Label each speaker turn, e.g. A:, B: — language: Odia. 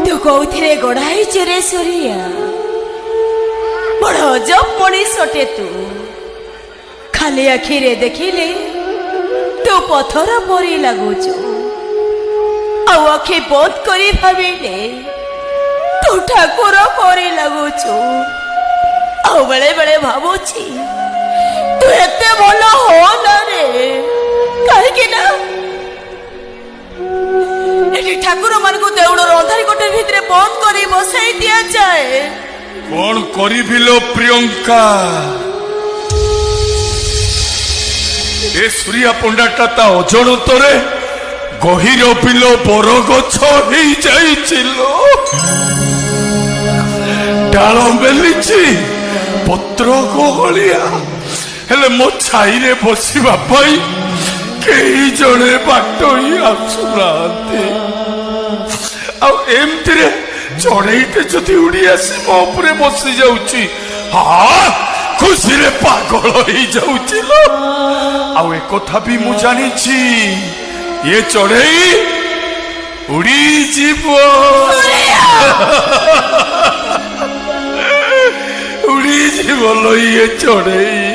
A: ତୁ କୋଉଥିରେ ଗଢା ହେଇଛୁ ରେ ସୂରିଆ? ବଡ ଅଜବ ମଣିଷଟେ ତୁ। ଖାଲି ଆଖିରେ ଦେଖିଲେ ତୁ ପଥର ପରି ଲାଗୁଛୁ, ଆଉ ଆଖି ବନ୍ଦ କରି ଭାବିଲେ ତୁ ଠାକୁର ପରି ଲାଗୁଛୁ। ଆଉ ବେଳେ ବେଳେ ଭାବୁଛି ତୁ ଏତେ ଭଲ ହନା ରେ, କାହିଁକି ନା ଏଠି ଠାକୁର ମାନଙ୍କୁ ଦେଉଳର ଅନ୍ଧାରୀ କୋଠରୀ ଭିତରେ ବନ୍ଦ କରି ବସାଇ ଦିଆଯାଏ।
B: କଣ କରିବି ଲୋ ପ୍ରିୟଙ୍କା? ଏ ସୂରିଆ ପଣ୍ଡାଟା ତା ଅଜଣତରେ ଗହିର ବିଲ ବରଗଛ ହେଇଯାଇଛି ଲୋ। ଡାଳ ମେଲିଛି, ପତ୍ର ଗହଳିଆ, ହେଲେ ମୋ ଛାଇରେ ବସିବା ପାଇଁ କେହି ଜଣେ ବାଟୋଇ ଆସୁନାହାନ୍ତି। ଆଉ ଏମିତିରେ ଚଢେଇଟେ ଯଦି ଉଡି ଆସି ମୋ ଉପରେ ବସି ଯାଉଛି, ଖୁସିରେ ପାଗଳ ହେଇଯାଉଛି ଲୋ। ଆଉ ଏକଥା ବି ମୁଁ ଜାଣିଛି, ଏ ଚଢେଇ ଉଡିଯିବ, ଉଡିଯିବ ଲୋ ଇଏ ଚଢେଇ।